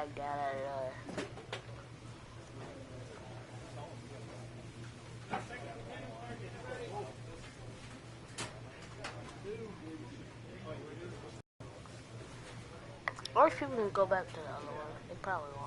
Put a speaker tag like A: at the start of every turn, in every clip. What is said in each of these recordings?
A: lagged out at it. Or if people can go back to the other one, they probably won't.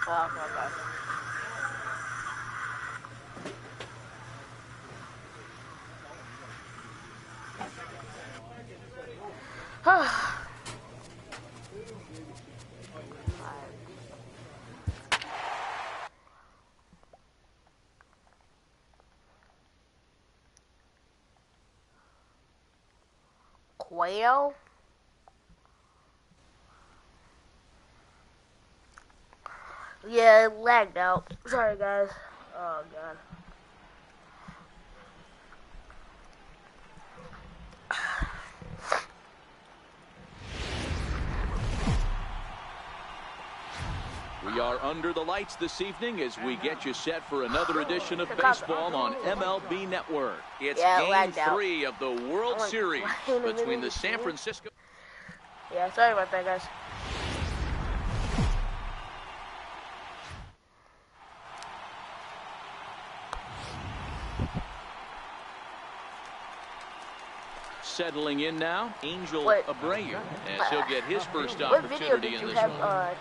A: Oh, okay. Quail? Yeah, it lagged out. Sorry, guys. Oh, God.
B: We are under the lights this evening as we get you set for another edition of baseball on MLB Network. It's Game 3 of the World Series between the San Francisco...
A: Yeah, sorry about that, guys.
B: Settling in now, Angel Abreu, as he'll get his first opportunity in this one.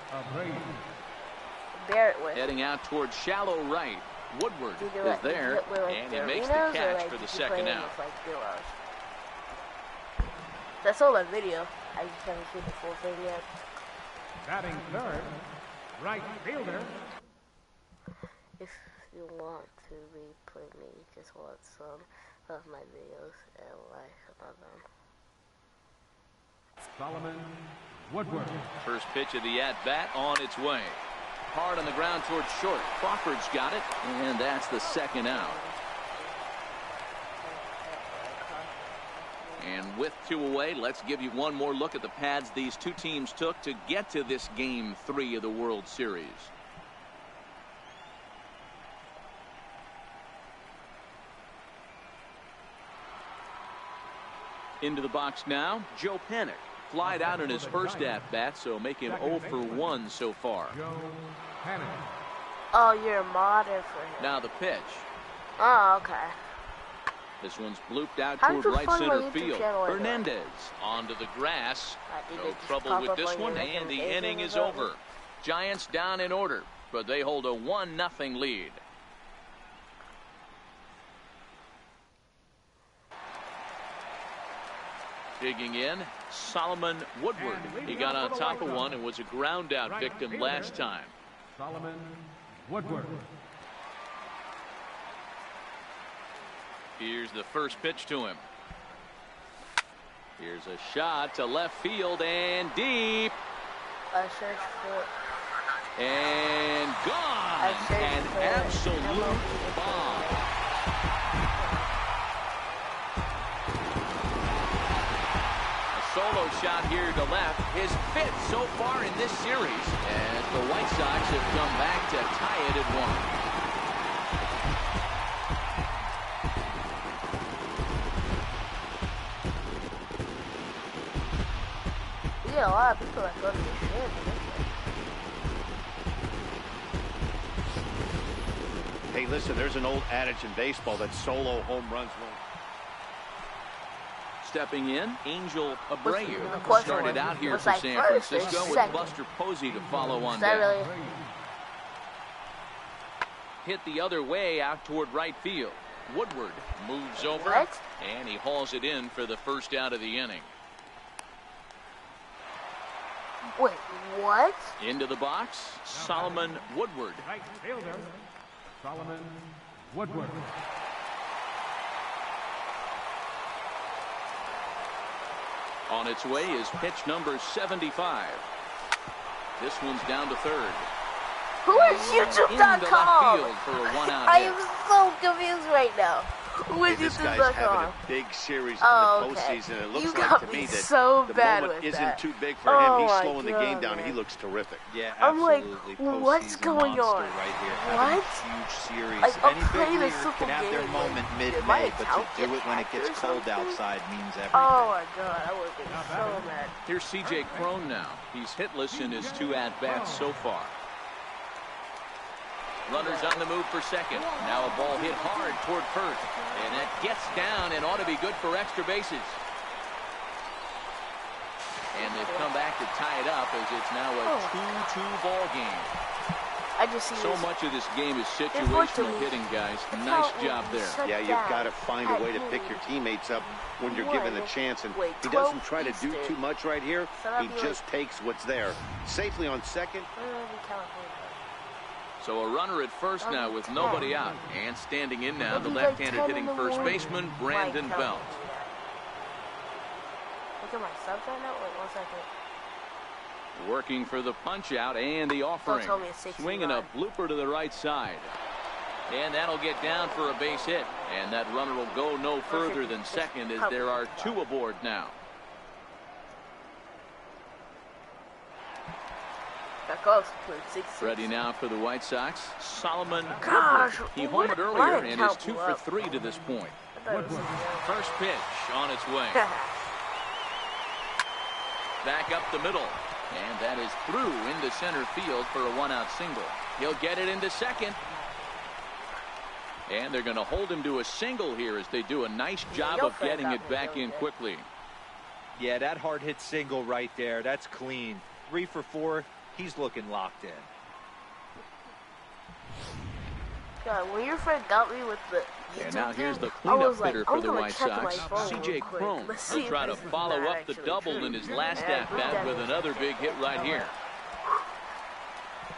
A: Barrett with?
B: Heading out towards shallow right. Woodward is there, and he makes the catch for the second out.
A: That's all that video. I just haven't seen the full thing yet.
C: Batting third, right fielder.
A: If you want to replay me, just watch some of my videos and like some of them.
C: Solomon Woodward.
B: First pitch of the at-bat on its way. Hard on the ground towards short. Crawford's got it, and that's the second out. And with 2 away, let's give you one more look at the pads these two teams took to get to this Game 3 of the World Series. Into the box now, Joe Panik. Flied out in his first at-bat, so make him 0 for 1 so far.
A: Oh, you're a modder for him.
B: Now the pitch.
A: Oh, okay.
B: This one's blooped out toward right center field. Hernandez onto the grass. No trouble with this one, and the inning is over. Giants down in order, but they hold a 1-0 lead. Digging in, Solomon Woodward. He got on top of one and was a ground out victim last time.
C: Solomon Woodward.
B: Here's the first pitch to him. Here's a shot to left field and deep. And gone. An absolute bomb. Solo shot here to left. His 5th so far in this series, as the White Sox have come back to tie it at
A: 1. Yeah, a lot of people that go to the shit.
D: Hey, listen, there's an old adage in baseball that solo home runs win.
B: Stepping in, Angel Abreu started out here for San Francisco with Buster Posey to follow on down. Hit the other way out toward right field. Woodward moves over, and he hauls it in for the first out of the inning.
A: Wait, what?
B: Into the box, Solomon Woodward.
C: Right fielder, Solomon Woodward.
B: On its way is pitch number 75. This one's down to third.
A: Who is YouTube.com? I am so confused right now. Who is
D: this guy's having
A: YouTube.com?
D: a big series in the postseason. It looks like to me that
A: so
D: the
A: bad
D: moment
A: with
D: isn't
A: that.
D: too big for him. He's slowing the game down,
A: man.
D: and he looks terrific.
E: Yeah,
A: I'm like,
E: absolutely.
A: what's going on?
E: Right here.
A: What?
E: Huge series.
A: Like, I'm
E: Any big
A: playing a
E: leaguer
A: simple
E: can have their
A: game,
E: moment
A: like,
E: mid-May, but
A: account
E: to do it when it
A: get
E: gets
A: hacked or
E: cold
A: something?
E: outside means everything.
A: Oh my god, I would be so mad.
B: Here's C.J. Crone now. He's hitless in his 2 at-bats so far. Runners on the move for second. Now a ball hit hard toward first. And that gets down and ought to be good for extra bases. And they've come back to tie it up as it's now a 2-2 ball game.
A: I just see
B: so much of this game is situational hitting, guys. Nice job there.
D: Yeah, you've got to find a way to pick your teammates up when you're given the chance. And he doesn't try to do too much right here. He just takes what's there. Safely on second.
B: So a runner at first now with nobody out. And standing in now, the left-handed hitting first baseman, Brandon Belt.
A: Look at my subs right now. Wait 1 second.
B: Working for the punch-out and the offering. Swinging a blooper to the right side. And that'll get down for a base hit. And that runner will go no further than second as there are 2 aboard now. Ready now for the White Sox. Solomon Woodward. He homered earlier and is 2 for 3 to this point. First pitch on its way. Back up the middle. And that is through into center field for a 1-out single. He'll get it into second. And they're going to hold him to a single here as they do a nice job of getting it back in quickly.
E: Yeah, that hard hit single right there. That's clean. 3 for 4. He's looking locked in.
A: God, when your friend got me with the
B: and now here's the cleanup hitter for the White Sox, C.J. Crone. He'll try to follow up the double in his last at-bat with another big hit right here.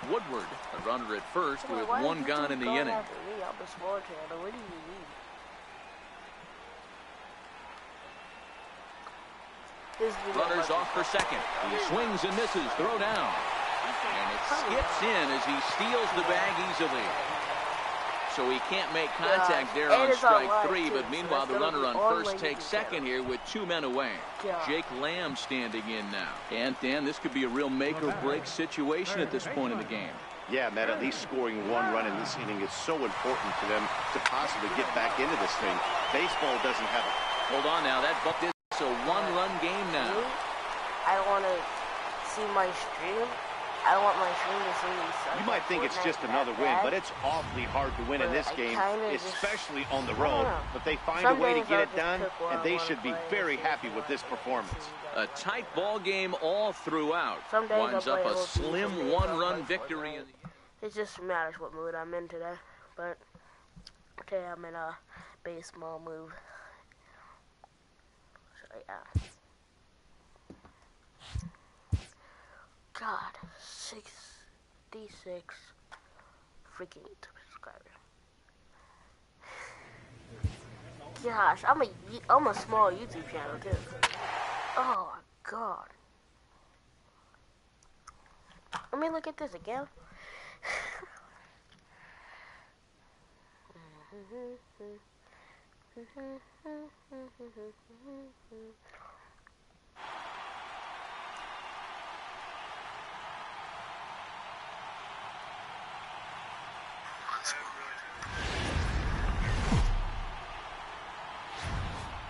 B: Woodward, a runner at first with 1 gone in the inning. Runners off for second. He swings and misses. Throw down. And it skips in as he steals the bag easily. So he can't make contact there on strike 3, but meanwhile the runner on first takes second here with 2 men away. Jake Lamb standing in now. And Dan, this could be a real make-or-break situation at this point in the game.
D: Yeah, Matt, at least scoring 1 run in this inning is so important to them to possibly get back into this thing. Baseball doesn't have it.
B: Hold on now, that buck is a 1-run game now.
A: I don't want to see my stream. I don't want my stream to see me suck.
D: You might think it's just another win, but it's awfully hard to win in this game, especially on the road. But they find a way to get it done, and they should be very happy with this performance.
B: A tight ball game all throughout. Winds up a slim 1-run victory.
A: It just matters what mood I'm in today. But today I'm in a baseball mood. So yeah. God, 66 freaking subscribers. Gosh, I'm a small YouTube channel too. Oh my god. Let me look at this again.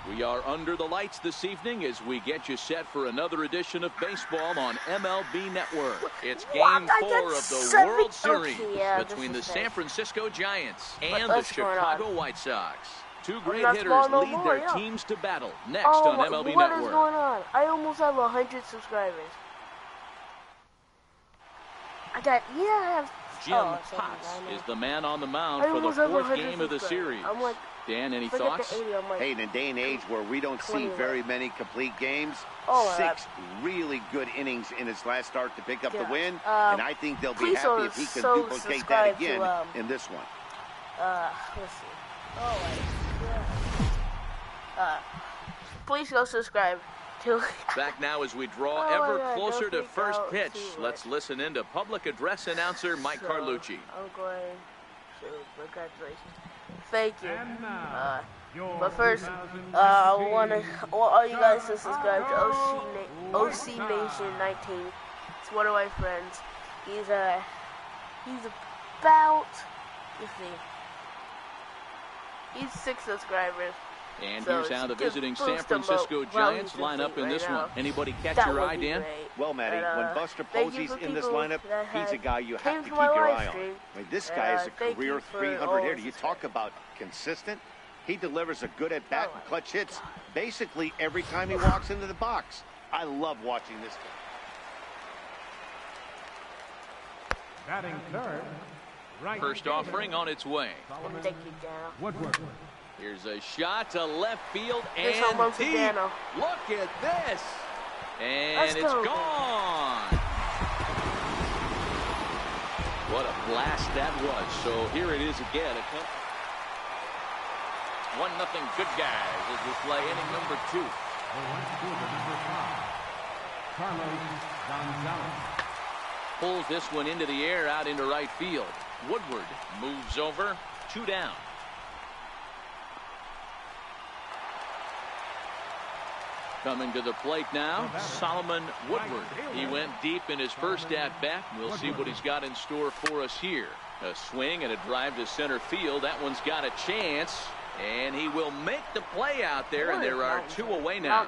B: We are under the lights this evening as we get you set for another edition of baseball on MLB Network. It's Game 4 of the World Series between the San Francisco Giants and the Chicago White Sox. 2 great hitters lead their teams to battle next on MLB Network.
A: What is going on? I almost have 100 subscribers. I have...
B: Jim Potts is the man on the mound for the 4th game of the series. Dan, any thoughts?
D: Hey, in a day and age where we don't see very many complete games, 6 really good innings in his last start to pick up the win, and I think they'll be happy if he can duplicate that again in this one.
A: Let's see. Oh my god. Please go subscribe
B: Back now as we draw ever closer to first pitch. Let's listen in to public address announcer Mike Carlucci.
A: I'm going to congratulations. Thank you. But first, I want all you guys to subscribe to OC Nation 19. It's one of my friends. He's about, let's see, he's 6 subscribers.
B: And here's how the visiting San Francisco Giants line up in this one. Anybody catch your eye, Dan?
D: Well, Matty, when Buster Posey's in this lineup, he's a guy you have to keep your eye on. I mean, this guy is a career 300 hitter. You talk about consistent. He delivers a good at-bat and clutch hits basically every time he walks into the box. I love watching this guy.
C: Batting third, right.
B: First offering on its way.
C: Woodward.
B: Here's a shot to left field and deep. Look at this. And it's gone. What a blast that was. So here it is again. 1-0 good guys as we play inning number 2. Pulls this one into the air out into right field. Woodward moves over. 2 down. Coming to the plate now, Solomon Woodward. He went deep in his first at-bat. We'll see what he's got in store for us here. A swing and a drive to center field. That one's got a chance. And he will make the play out there, and there are 2 away now.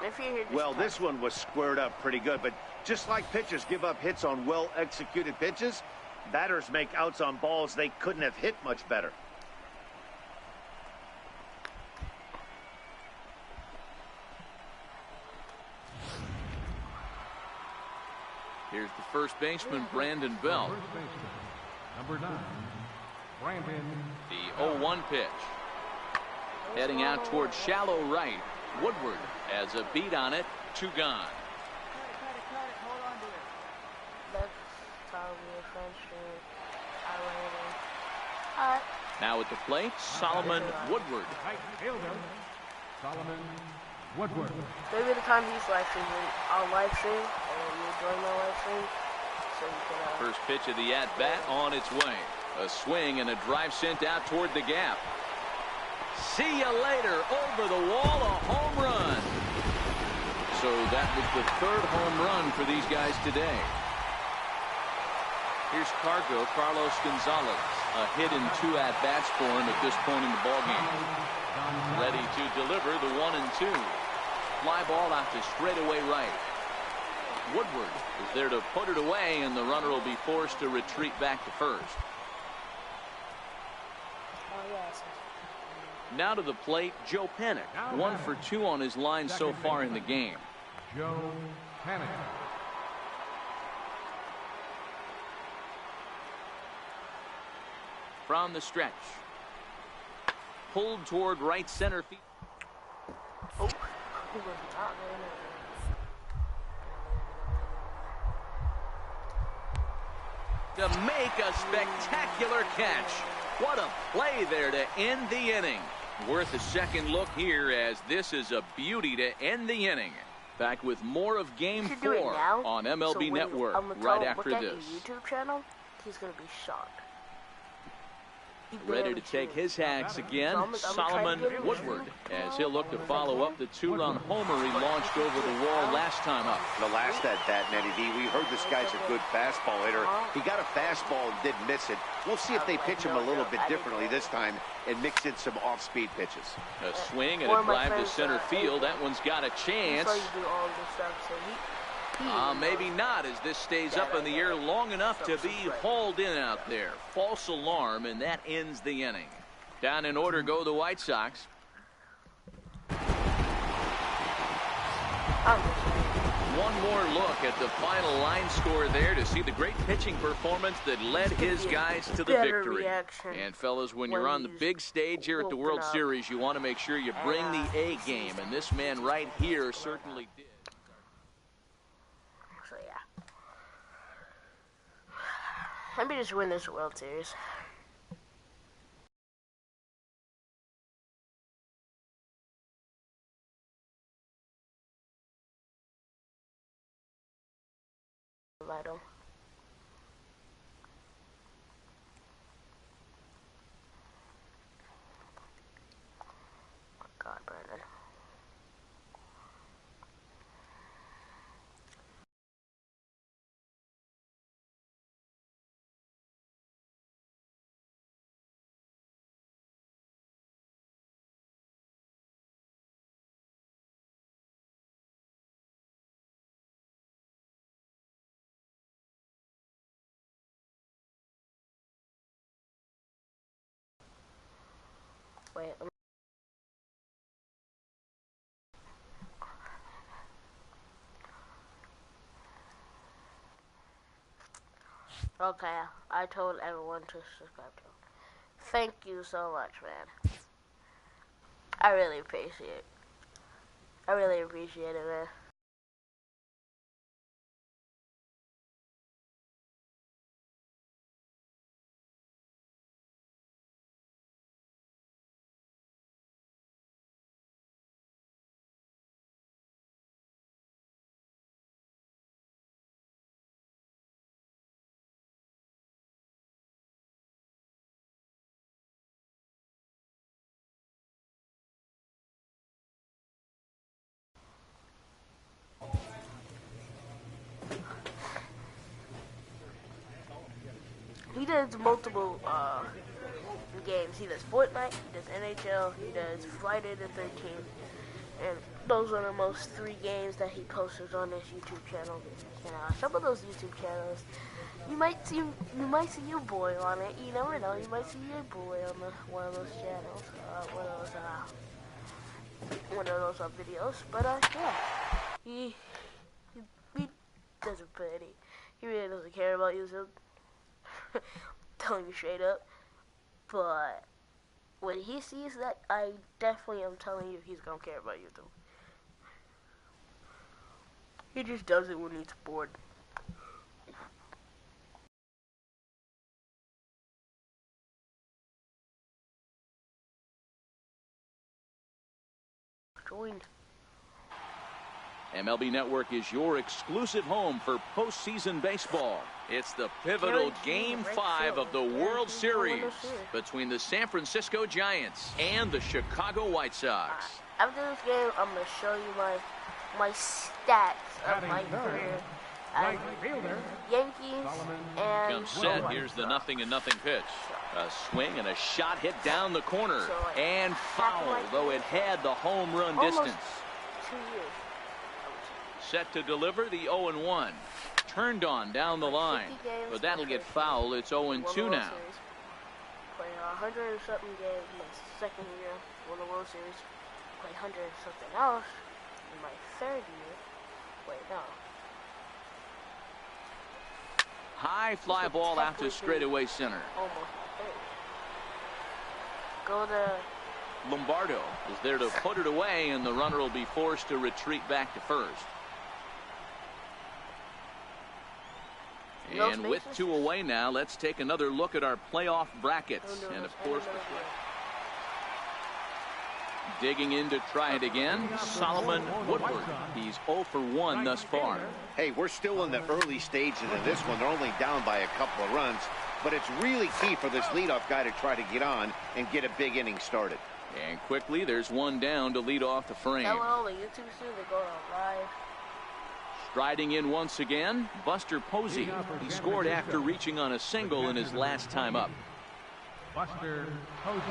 D: Well, this one was squared up pretty good, but just like pitchers give up hits on well-executed pitches, batters make outs on balls they couldn't have hit much better.
B: Here's the first baseman, Brandon Belt.
C: Number 9, Brandon.
B: The 0-1 pitch. Heading out towards shallow right. Woodward has a beat on it. 2 gone.
A: Hold on to it. That's probably a French.
B: Now at the plate, Solomon Woodward.
C: Right fielder, Solomon Woodward.
A: Maybe the time he's live streaming, I'll live stream, and you join my live stream, so you can.
B: First pitch of the at-bat on its way. A swing and a drive sent out toward the gap. See you later. Over the wall, a home run. So that was the 3rd home run for these guys today. Here's Carlos Gonzalez. A hit in 2 at-bats for him at this point in the ballgame. Ready to deliver the 1-2. Fly ball out to straightaway right. Woodward is there to put it away, and the runner will be forced to retreat back to first. Now to the plate, Joe Panik. 1 for 2 on his line so far in the game.
C: Joe Panik.
B: From the stretch. Pulled toward right center field.
A: Oh.
B: To make a spectacular catch. What a play there to end the inning. Worth a second look here, as this is a beauty to end the inning. Back with more of Game 4 on MLB Network right after this.
A: YouTube channel, he's going to be shocked.
B: Ready to take his hacks again, Solomon Woodward, as he'll look to follow up the 2-run homer he launched over the wall last time up.
D: The last at-bat, Nettie D, we heard this guy's a good fastball hitter. He got a fastball and did miss it. We'll see if they pitch him a little bit differently this time and mix in some off-speed pitches.
B: A swing and a drive to center field. That one's got a chance. Maybe not, as this stays up in the air long enough to be hauled in out there. False alarm, and that ends the inning. Down in order go the White Sox. One more look at the final line score there to see the great pitching performance that led his guys to the victory. And fellas, when you're on the big stage here at the World Series, you want to make sure you bring the A game, and this man right here certainly did.
A: Let me just win this World Series. Light 'em. God, Brandon. Wait, okay, I told everyone to subscribe to him. Thank you so much, man. I really appreciate it. I really appreciate it, man. He does multiple games. He does Fortnite, he does NHL, he does Friday the 13th, and those are the most 3 games that he posts on his YouTube channel. And some of those YouTube channels, you might see your boy on it. You never know. You might see your boy on one of those channels, one of those videos. But yeah, he doesn't put any. He really doesn't care about YouTube. Telling you straight up. But when he sees that, I definitely am telling you he's gonna care about YouTube. He just does it when he's bored. Joined.
B: MLB Network is your exclusive home for postseason baseball. It's the pivotal Game 5 of the World Series between the San Francisco Giants and the Chicago White Sox.
A: After this game, I'm going to show you my stats of my career as Yankees and
B: Comes set. Here's the 0-0 pitch. A swing and a shot hit down the corner. And foul, though it had the home run distance.
A: 2 years.
B: Set to deliver the 0-1. Turned on down the line. But that'll get foul. It's 0-2 now.
A: Played 100 and something games my second year. Won the World Series. Played 100 and something else in my third year. Wait, no.
B: High fly ball out to straightaway center.
A: Almost my third. Go to
B: Lombardo is there to put it away, and the runner will be forced to retreat back to first. And with 2 away now, let's take another look at our playoff brackets. And of course, digging in to try it again, Solomon Woodward. He's 0 for 1 thus far.
D: Hey, we're still in the early stages of this one. They're only down by a couple of runs, but it's really key for this leadoff guy to try to get on and get a big inning started.
B: And quickly, there's one down to lead off the frame. Striding in once again, Buster Posey. He scored after reaching on a single in his last time up.
C: Buster Posey.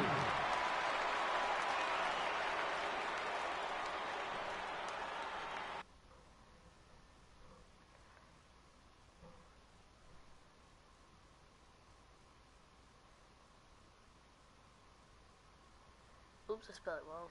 A: Oops, I spelled it wrong.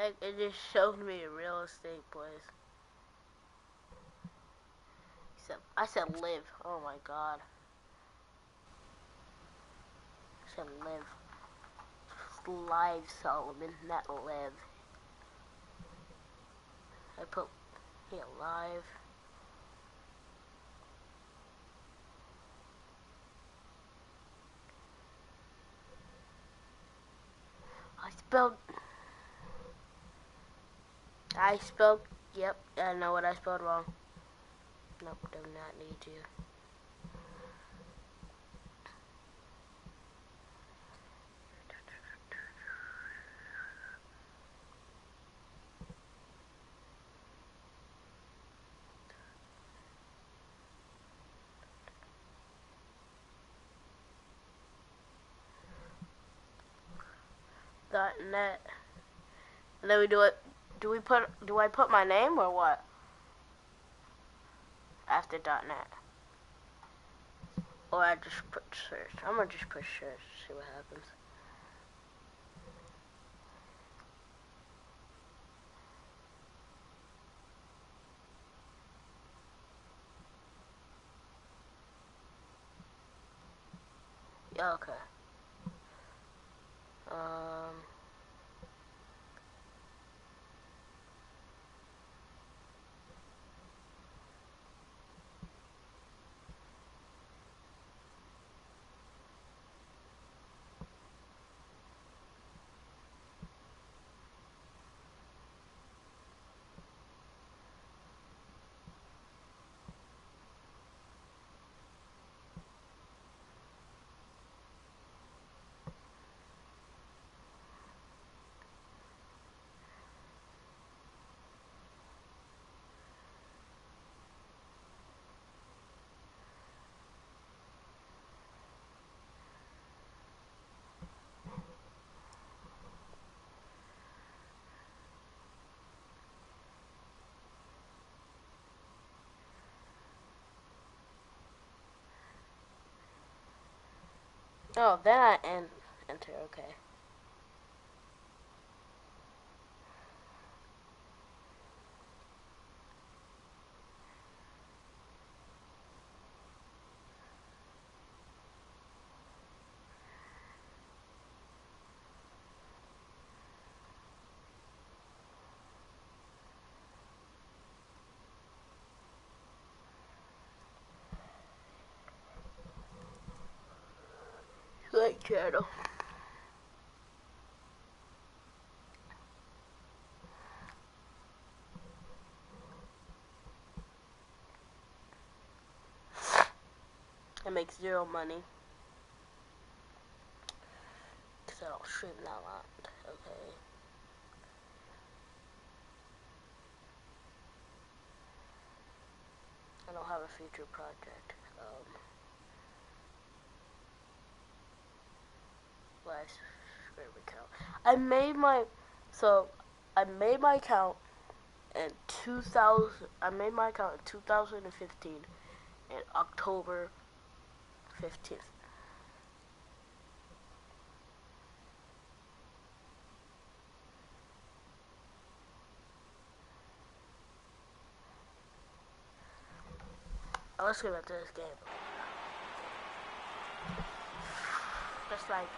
A: heck? It just showed me a real estate place. I said live. Oh my god. I said live. It's live, Solomon, not live. I put here live. I spelled, yep, I know what I spelled wrong. Nope, do not need to. .net. And then we do it. Do I put my name or what? After .net. Or I just put search. I'm gonna just put search, see what happens. Yeah, okay. Oh, then I enter, okay. Like channel. I make zero money. Cause I don't stream that lot. Okay. I don't have a future project. Last subscriber count. I made my account in 2000. I made my account in 2015 in October 15th. Let's get back to this game. That's like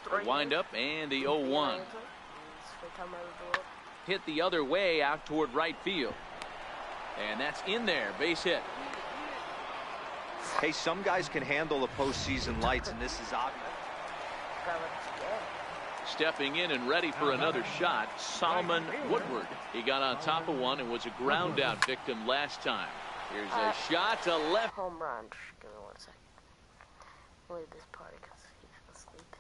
B: The wind up and the 0-1. Hit the other way out toward right field. And that's in there, base hit.
E: Hey, some guys can handle the postseason lights, and this is obvious.
B: Stepping in and ready for another shot, Solomon Woodward. He got on top of one and was a ground out victim last time. Here's a shot to left.
A: Home run. Give me 1 second. I'll leave this part because he's asleep.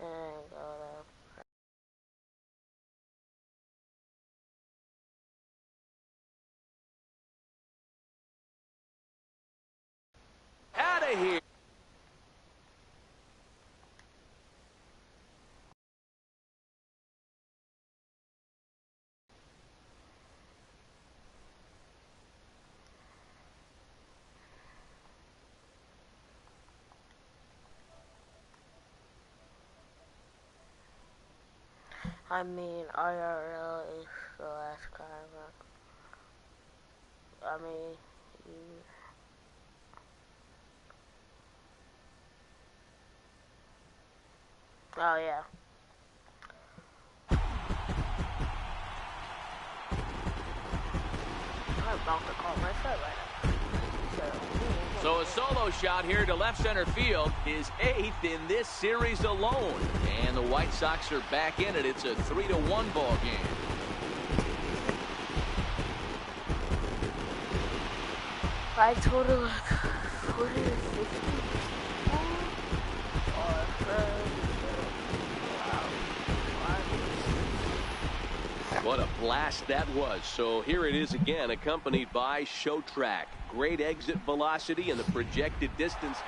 A: And go
B: to out of here.
A: I mean, IRL is the last kind of. I mean, oh yeah. I'm about to call my phone right now.
B: So a solo shot here to left center field, his 8th in this series alone. And the White Sox are back in it. It's a 3-1 ball game.
A: I total like 40 to 50.
B: What a blast that was. So here it is again, accompanied by show track. Great exit velocity and the projected distance.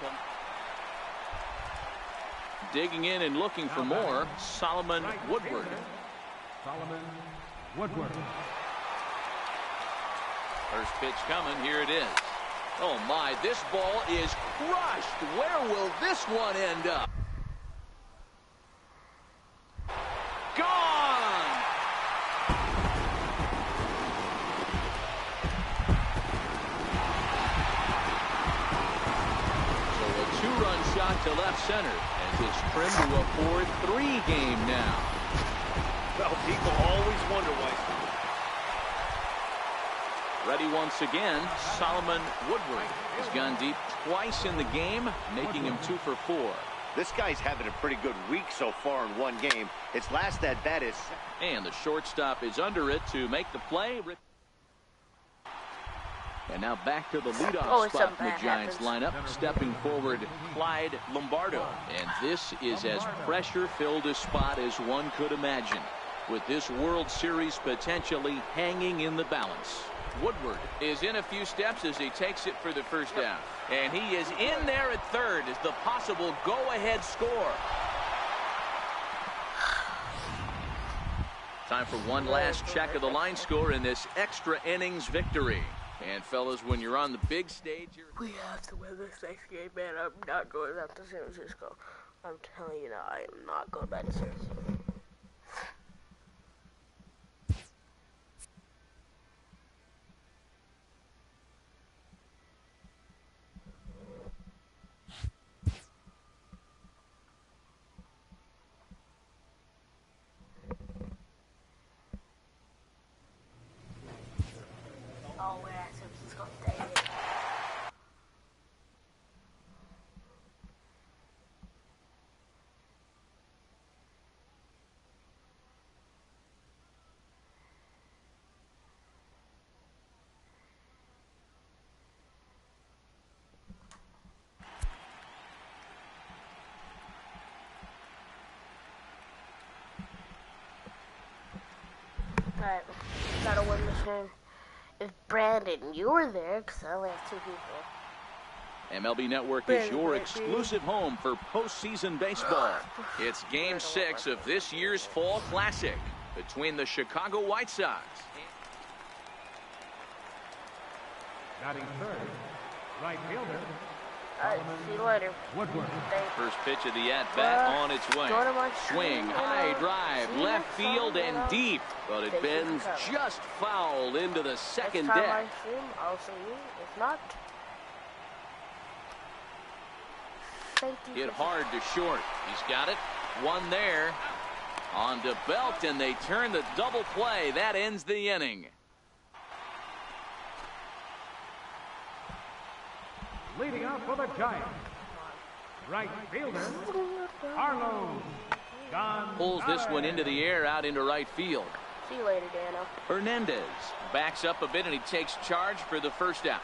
B: Digging in and looking for more, Solomon Woodward.
C: Solomon Woodward.
B: First pitch coming, here it is. Oh my, this ball is crushed. Where will this one end up? Gone! So a 2-run shot to left center as it's trimmed to a 4-3 game now.
D: Well, people always wonder why.
B: Ready once again, Solomon Woodward has gone deep twice in the game, making him 2 for 4.
D: This guy's having a pretty good week so far in one game. His last at-bat is...
B: And the shortstop is under it to make the play. And now back to the leadoff spot in the Giants lineup. Stepping forward, Clyde Lombardo. And this is as pressure-filled a spot as one could imagine, with this World Series potentially hanging in the balance. Woodward is in a few steps as he takes it for the first down. And he is in there at third as the possible go-ahead score. Time for one last check of the line score in this extra innings victory. And fellas, when you're on the big stage,
A: we have to win this next game, man. I'm not going back to San Francisco. I'm telling you now, I am not going back to San Francisco. Oh, we're at San Francisco. Dang it. Alright, gotta win this game. If Brandon, you were there, because I only have 2 people.
B: MLB Network is your exclusive home for postseason baseball. It's Game 6 of this year's Fall Classic between the Chicago White Sox.
C: Batting third, right fielder.
A: Alright, see you later.
C: Woodward.
B: First pitch of the at-bat on its way. Swing, high drive, left field and deep. But it bends just foul into the second deck.
A: Next time I stream, I'll see you. If not, thank you.
B: Hit hard to short. He's got it. One there. On to Belt, and they turn the double play. That ends the inning.
C: Leading off for the Giants, right fielder, Carlos.
B: Pulls this one into the air out into right field.
A: See you later, Dano.
B: Hernandez backs up a bit, and he takes charge for the first out.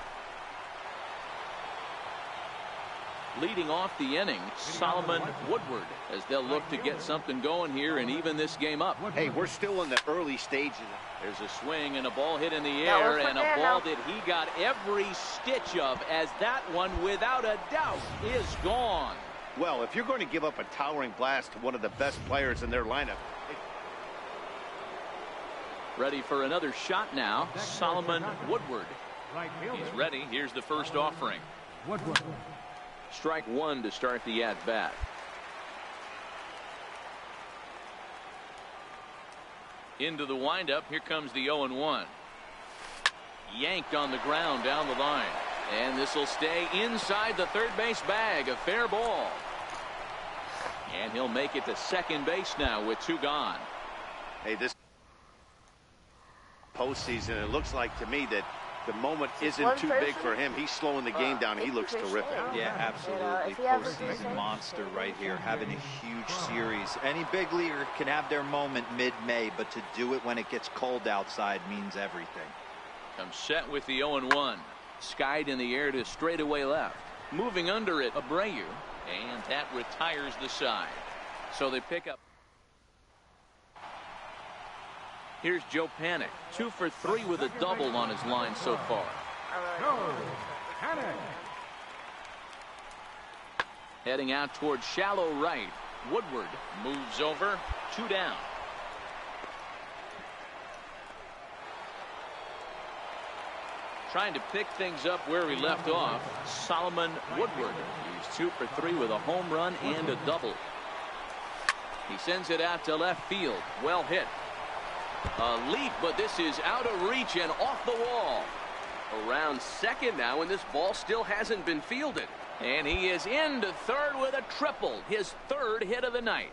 B: Leading off the inning, Solomon Woodward, as they'll look to get something going here and even this game up.
D: Hey, we're still in the early stages.
B: There's a swing and a ball hit in the air, and a ball that he got every stitch of, as that one, without a doubt, is gone.
D: Well, if you're going to give up a towering blast to one of the best players in their lineup.
B: Ready for another shot now, Solomon Woodward. He's ready. Here's the first offering.
C: Woodward.
B: Strike one to start the at-bat. Into the windup. Here comes the 0-1. Yanked on the ground down the line. And this will stay inside the third base bag. A fair ball. And he'll make it to second base now with 2 gone.
D: Hey, this postseason, it looks like to me that the moment isn't too big for him. He's slowing the game down. He looks terrific.
E: Yeah, absolutely. Postseason monster right here, having a huge series. Any big leaguer can have their moment mid-May, but to do it when it gets cold outside means everything.
B: Comes set with the 0-1. Skied in the air to straightaway left. Moving under it, Abreu. And that retires the side. So they pick up. Here's Joe Panic, 2 for 3 with a double on his line so far.
C: Joe Panic.
B: Heading out towards shallow right. Woodward moves over, 2 down. Trying to pick things up where he left off. Solomon Woodward. He's 2 for 3 with a home run and a double. He sends it out to left field. Well hit. A leap, but this is out of reach and off the wall. Around second now, and this ball still hasn't been fielded. And he is into third with a triple. His 3rd hit of the night.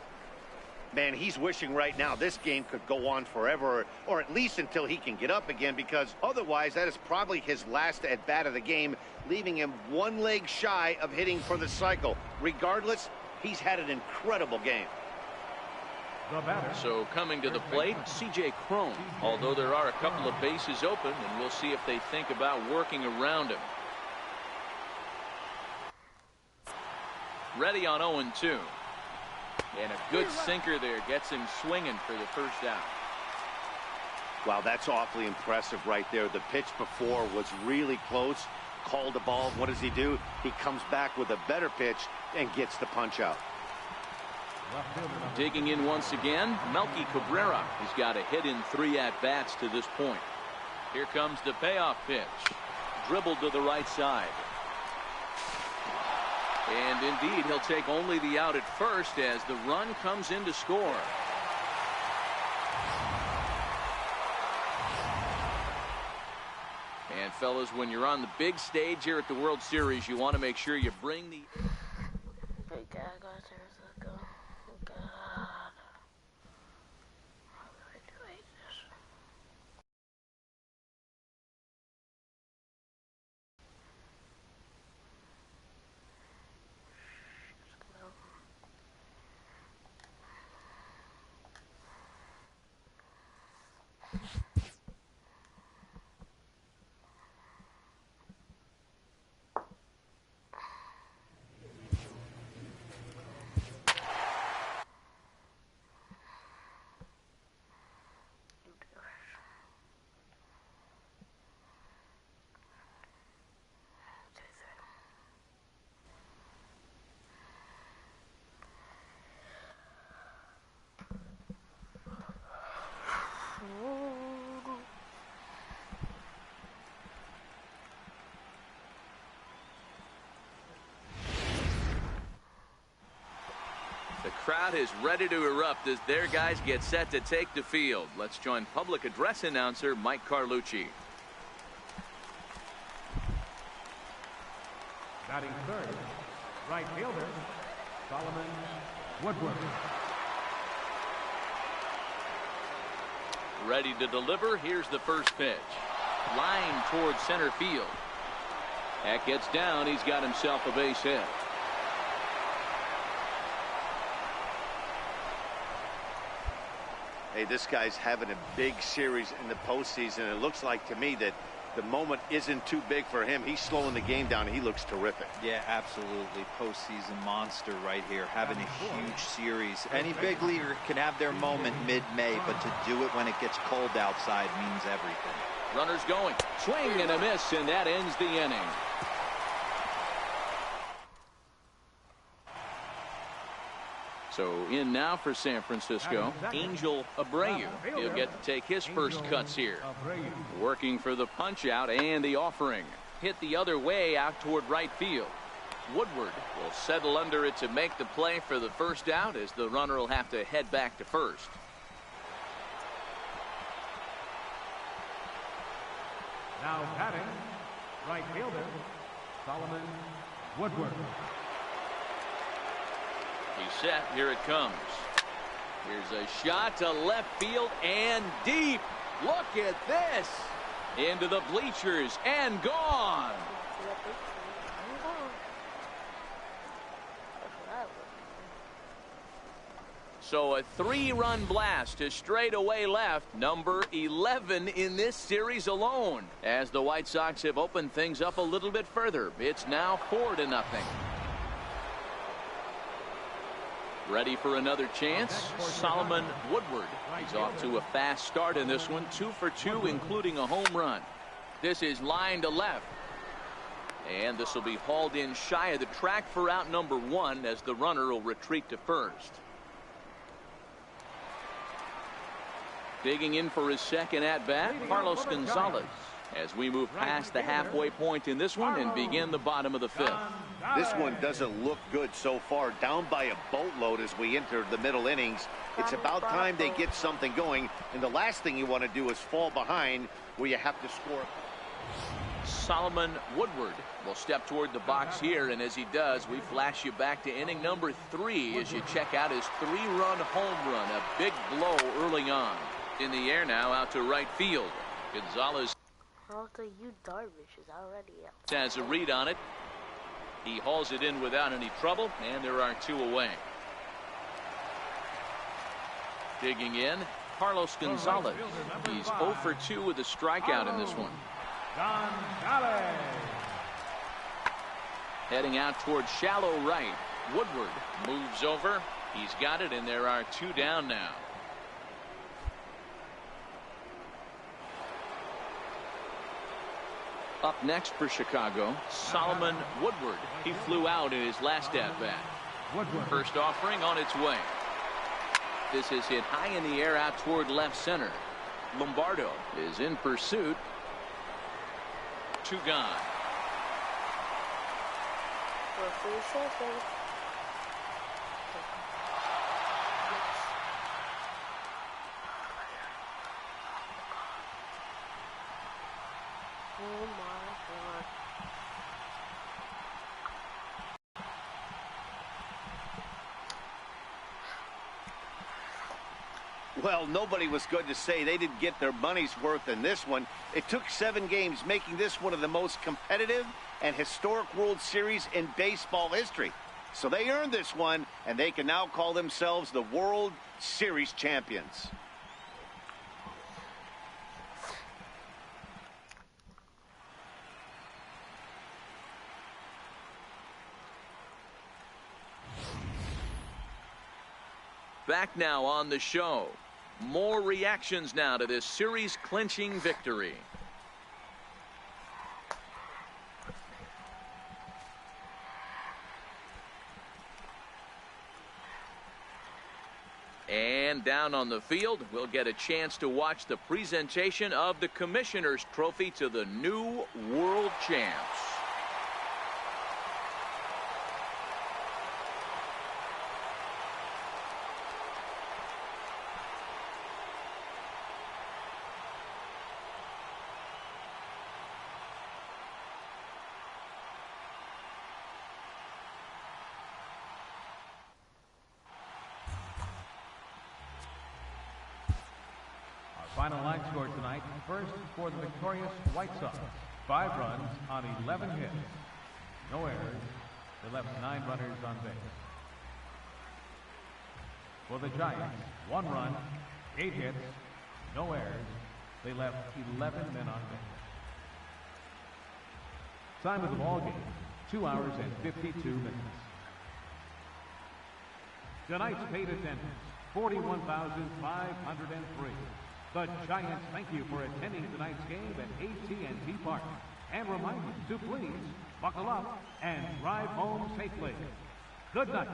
D: Man, he's wishing right now this game could go on forever, or at least until he can get up again, because otherwise that is probably his last at-bat of the game, leaving him 1 leg shy of hitting for the cycle. Regardless, he's had an incredible game.
B: So coming to the plate, C.J. Cron. Although there are a couple of bases open, and we'll see if they think about working around him. Ready on 0-2. And a good sinker there gets him swinging for the first out.
D: Wow, that's awfully impressive right there. The pitch before was really close. Called the ball. What does he do? He comes back with a better pitch and gets the punch out.
B: Digging in once again, Melky Cabrera. He's got a hit in 3 at-bats to this point. Here comes the payoff pitch. Dribbled to the right side. And indeed, he'll take only the out at first as the run comes in to score. And fellas, when you're on the big stage here at the World Series, you want to make sure you bring the... The crowd is ready to erupt as their guys get set to take the field. Let's join public address announcer Mike Carlucci.
C: Batting third, right fielder, Solomon Woodward.
B: Ready to deliver. Here's the first pitch. Line towards center field. That gets down. He's got himself a base hit.
D: Hey, this guy's having a big series in the postseason. It looks like to me that the moment isn't too big for him. He's slowing the game down. He looks terrific.
E: Yeah, absolutely. Postseason monster right here, having a huge series. Any big leaguer can have their moment mid-May, but to do it when it gets cold outside means everything.
B: Runners going. Swing and a miss, and that ends the inning. So in now for San Francisco, Angel Abreu. He'll get to take his first cuts here. Working for the punch out and the offering. Hit the other way out toward right field. Woodward will settle under it to make the play for the first out as the runner will have to head back to first.
C: Now batting, right fielder, Solomon Woodward.
B: He's set. Here it comes. Here's a shot to left field and deep. Look at this. Into the bleachers and gone. So a 3-run blast to straightaway left, number 11 in this series alone. As the White Sox have opened things up a little bit further, it's now 4-0. Ready for another chance? Solomon Woodward. He's off to a fast start in this one, 2 for 2, including a home run. This is line to left. And this will be hauled in shy of the track for out number 1 as the runner will retreat to first. Digging in for his second at-bat, Carlos Gonzalez, as we move past the halfway point in this one and begin the bottom of the 5th.
D: This one doesn't look good so far. Down by a boatload as we enter the middle innings. It's about time they get something going, and the last thing you want to do is fall behind where you have to score.
B: Solomon Woodward will step toward the box here, and as he does, we flash you back to inning number 3 as you check out his 3-run home run, a big blow early on. In the air now, out to right field. Gonzalez
A: Darvish is already out.
B: Has a read on it. He hauls it in without any trouble, and there are 2 away. Digging in, Carlos Gonzalez. He's 0 for 2 with a strikeout in this one. Heading out towards shallow right. Woodward moves over. He's got it, and there are 2 down now. Up next for Chicago, Solomon Woodward. He flew out in his last at-bat. First offering on its way. This is hit high in the air out toward left center. Lombardo is in pursuit. 2 gone.
A: For 3 seconds. Oh my God.
D: Well, nobody was good to say they didn't get their money's worth in this one. It took 7 games, making this one of the most competitive and historic World Series in baseball history. So they earned this one, and they can now call themselves the World Series champions.
B: Back now on the show. More reactions now to this series-clinching victory. And down on the field, we'll get a chance to watch the presentation of the Commissioner's Trophy to the new world champs.
C: Final line score tonight. First for the victorious White Sox. 5 runs on 11 hits. No errors. They left 9 runners on base. For the Giants, 1 run, 8 hits, no errors. They left 11 men on base. Time of the ball game, 2 hours and 52 minutes. Tonight's paid attendance, 41,503. The Giants thank you for attending tonight's game at AT&T Park and remind you to please buckle up and drive home safely. Good night.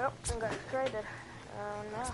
A: Oh, I got traded. No.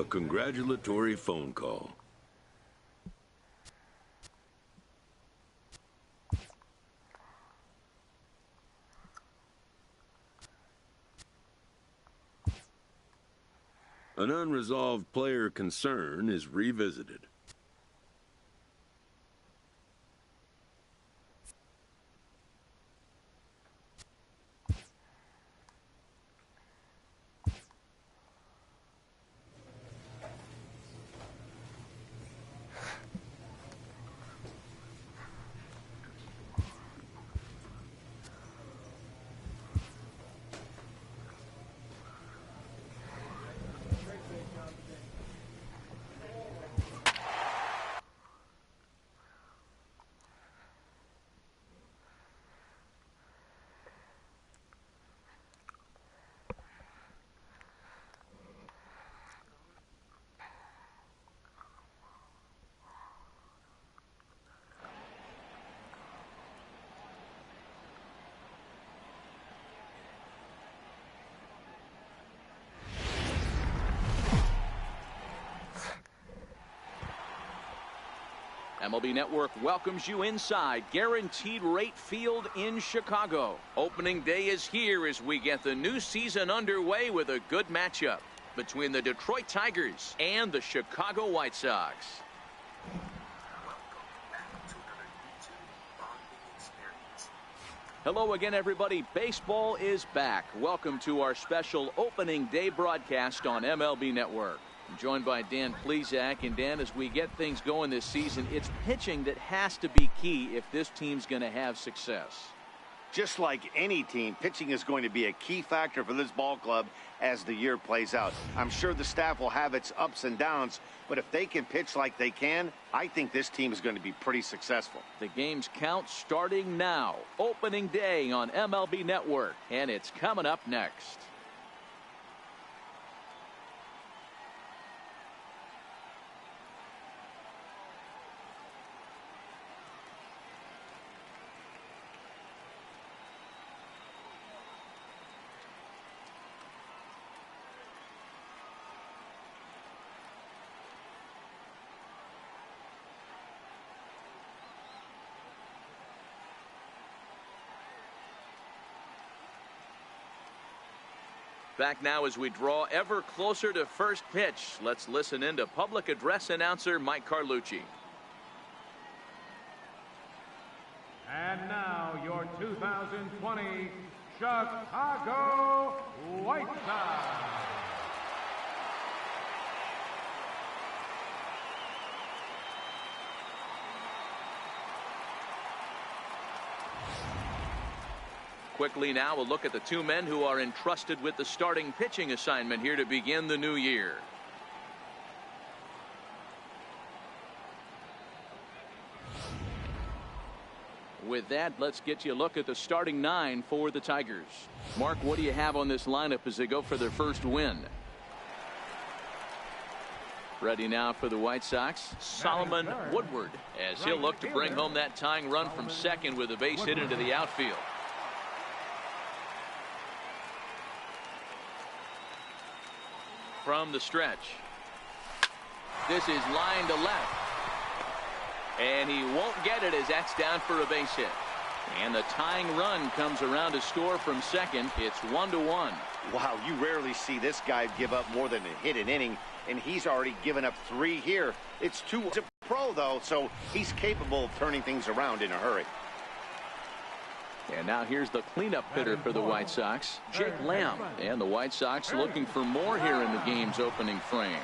F: A congratulatory phone call. An unresolved player concern is revisited.
B: MLB Network welcomes you inside Guaranteed Rate Field in Chicago. Opening day is here as we get the new season underway with a good matchup between the Detroit Tigers and the Chicago White Sox. Hello again, everybody. Baseball is back. Welcome to our special opening day broadcast on MLB Network. I'm joined by Dan Plesac. And Dan, as we get things going this season, it's pitching that has to be key if this team's going to have success.
D: Just like any team, pitching is going to be a key factor for this ball club as the year plays out. I'm sure the staff will have its ups and downs, but if they can pitch like they can, I think this team is going to be pretty successful.
B: The game's count starting now. Opening day on MLB Network, and it's coming up next. Back now as we draw ever closer to first pitch. Let's listen in to public address announcer Mike Carlucci.
C: And now your 2020 Chicago White Sox.
B: Quickly now, we'll look at the two men who are entrusted with the starting pitching assignment here to begin the new year. With that, let's get you a look at the starting nine for the Tigers. Mark, what do you have on this lineup as they go for their first win? Ready now for the White Sox, Solomon Woodward, as he'll look to bring home that tying run from second with a base hit into the outfield. From the stretch, this is line to left, and he won't get it as that's down for a base hit. And the tying run comes around to score from second. It's 1-1.
D: Wow, you rarely see this guy give up more than a hit an inning, and he's already given up 3 here. It's 2. He's a pro, though, so he's capable of turning things around in a hurry.
B: And now here's the cleanup hitter for the White Sox, Jake Lamb. And the White Sox looking for more here in the game's opening frame.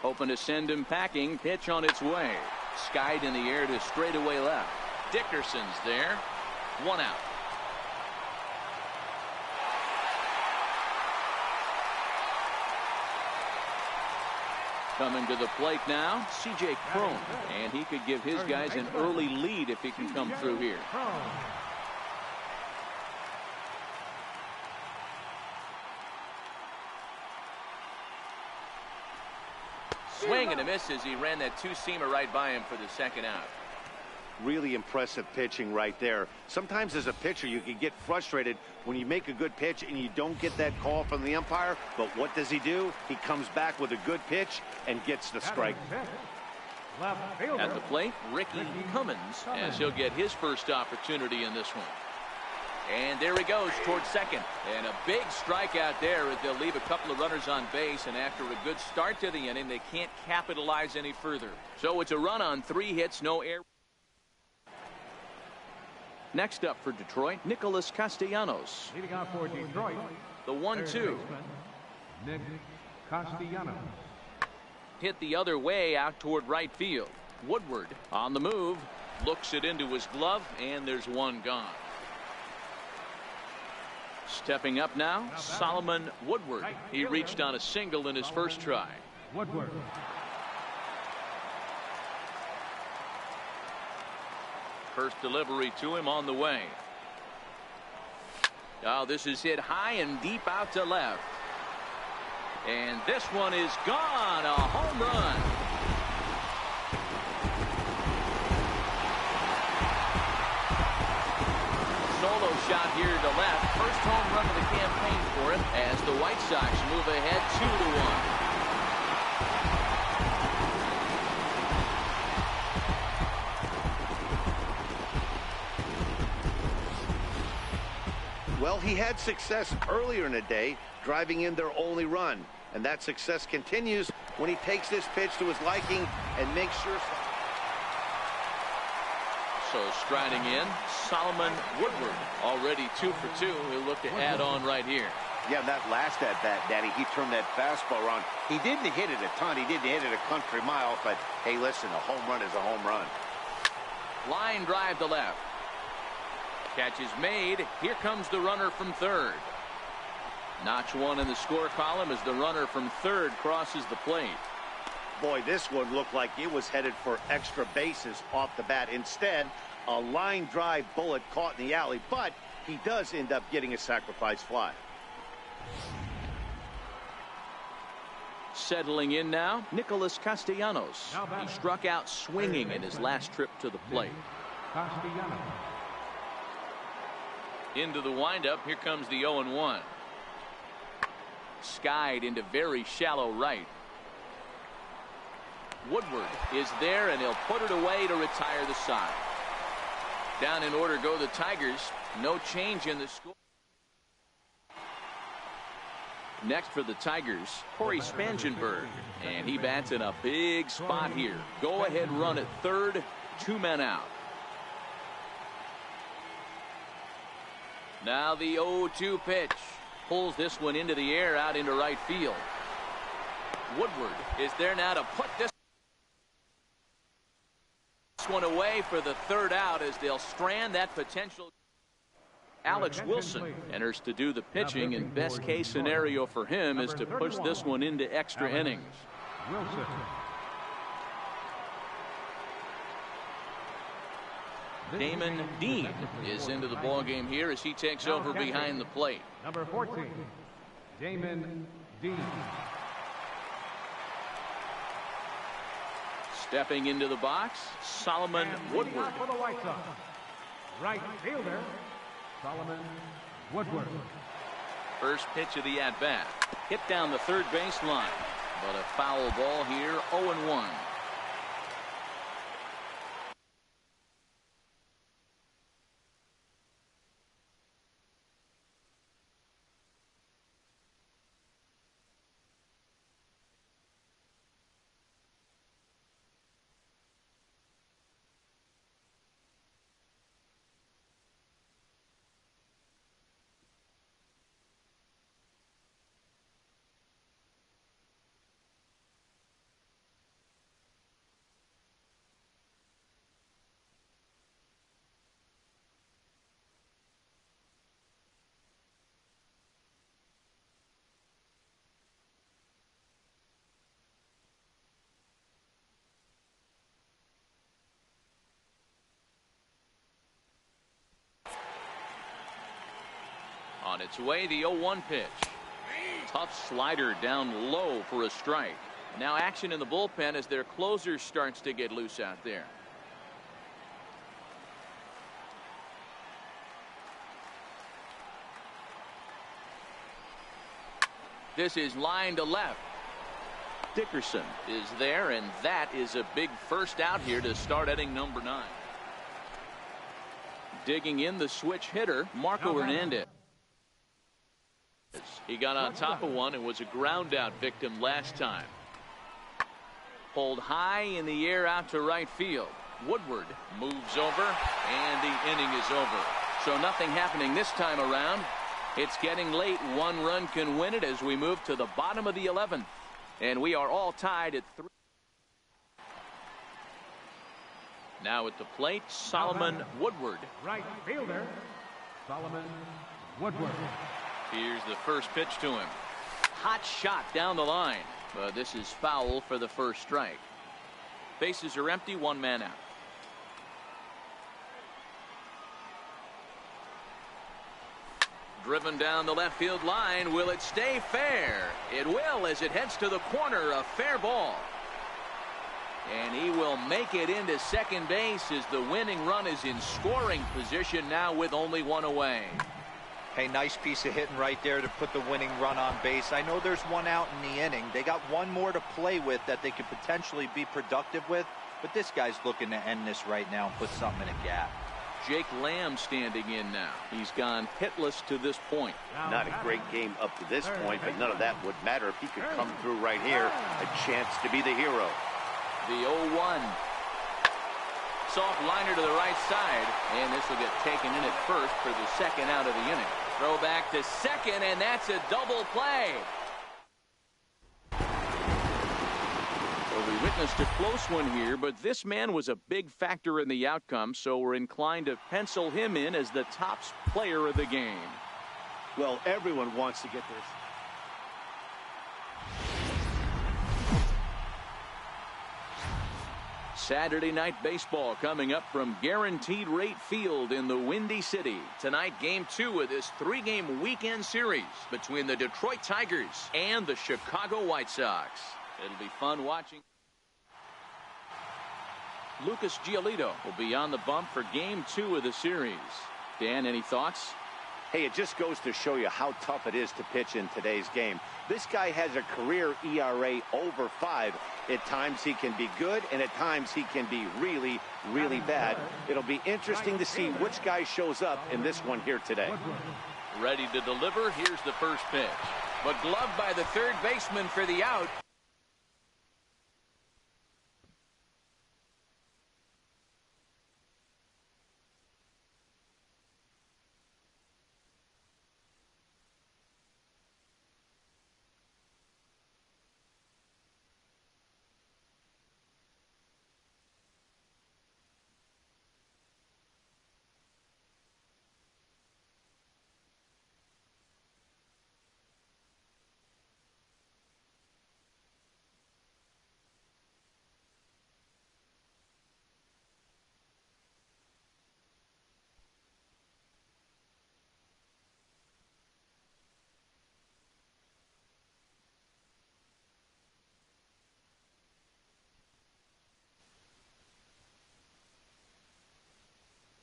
B: Hoping to send him packing. Pitch on its way. Skied in the air to straightaway left. Dickerson's there. 1 out. Coming to the plate now, C.J. Cron, and he could give his guys an early lead if he can come through here. Swing and a miss as he ran that two-seamer right by him for the second out.
D: Really impressive pitching right there. Sometimes as a pitcher you can get frustrated when you make a good pitch and you don't get that call from the umpire, but what does he do? He comes back with a good pitch and gets the strike.
B: At the plate, Ricky Cummins, as he'll get his first opportunity in this one. And there he goes towards second, and a big strikeout there as they'll leave a couple of runners on base, and after a good start to the inning they can't capitalize any further. So it's a run on 3 hits, no error. Next up for Detroit, Nicholas Castellanos.
C: Leading off for Detroit,
B: the 1-2.
C: Nick Castellanos.
B: Hit the other way out toward right field. Woodward on the move, looks it into his glove, and there's one gone. Stepping up now, Solomon Woodward. He reached on a single in his first try.
C: Woodward.
B: First delivery to him on the way. Oh, this is hit high and deep out to left. And this one is gone. A home run. Solo shot here to left. First home run of the campaign for him as the White Sox move ahead 2-1.
D: Well, he had success earlier in the day, driving in their only run. And that success continues when he takes this pitch to his liking and makes sure.
B: So striding in, Solomon Woodward, already 2 for 2. He'll look to add on right here.
D: Yeah, that last at-bat, Daddy, he turned that fastball around. He didn't hit it a ton. He didn't hit it a country mile. But, hey, listen, a home run is a home run.
B: Line drive to left. Catch is made. Here comes the runner from third. Notch 1 in the score column as the runner from third crosses the plate.
D: Boy, this one looked like it was headed for extra bases off the bat. Instead, a line drive bullet caught in the alley, but he does end up getting a sacrifice fly.
B: Settling in now, Nicholas Castellanos. He struck out swinging in his last trip to the plate.
C: Castellanos.
B: Into the windup, here comes the 0-1. Skied into very shallow right. Woodward is there, and he'll put it away to retire the side. Down in order go the Tigers. No change in the score. Next for the Tigers, Corey Spangenberg, and he bats in a big spot here. Go ahead run at third, 2 men out. Now the 0-2 pitch. Pulls this one into the air out into right field. Woodward is there now to put this one away for the third out as they'll strand that potential. Alex Wilson enters to do the pitching, and best case scenario for him is to push this one into extra innings. Damon Dean is into the ballgame here as he takes over behind the plate.
C: Number 14, Damon Dean.
B: Stepping into the box, Solomon Woodward.
C: For the White Sox, right fielder, Solomon Woodward.
B: First pitch of the at-bat. Hit down the third base line, but a foul ball here, 0-1. On its way, the 0-1 pitch. Tough slider down low for a strike. Now action in the bullpen as their closer starts to get loose out there. This is line to left. Dickerson is there, and that is a big first out here to start inning number 9. Digging in the switch hitter, Marco Hernandez. He got on top of one and was a ground out victim last time. Pulled high in the air out to right field. Woodward moves over, and the inning is over. So nothing happening this time around. It's getting late. 1 run can win it as we move to the bottom of the 11th. And we are all tied at 3. Now at the plate, Solomon Woodward.
C: Right fielder, Solomon Woodward.
B: Here's the first pitch to him. Hot shot down the line, but this is foul for the first strike. Bases are empty, 1 man out. Driven down the left field line. Will it stay fair? It will, as it heads to the corner. A fair ball. And he will make it into second base as the winning run is in scoring position now with only 1 away.
E: Hey, nice piece of hitting right there to put the winning run on base. I know there's 1 out in the inning. They got 1 more to play with that they could potentially be productive with, but this guy's looking to end this right now and put something in a gap.
B: Jake Lamb standing in now. He's gone hitless to this point.
D: Not a great game up to this point, but none of that would matter if he could come through right here. A chance to be the hero.
B: The 0-1. Soft liner to the right side, and this will get taken in at first for the second out of the inning. Throw back to second, and that's a double play. Well, we witnessed a close one here, but this man was a big factor in the outcome, so we're inclined to pencil him in as the top player of the game.
D: Well, everyone wants to get this.
B: Saturday night baseball coming up from Guaranteed Rate Field in the Windy City. Tonight, game 2 of this 3-game weekend series between the Detroit Tigers and the Chicago White Sox. It'll be fun watching. Lucas Giolito will be on the bump for game 2 of the series. Dan, any thoughts?
D: Hey, it just goes to show you how tough it is to pitch in today's game. This guy has a career ERA over 5. At times he can be good, and at times he can be really, really bad. It'll be interesting to see which guy shows up in this one here today.
B: Ready to deliver. Here's the first pitch. But gloved by the third baseman for the out.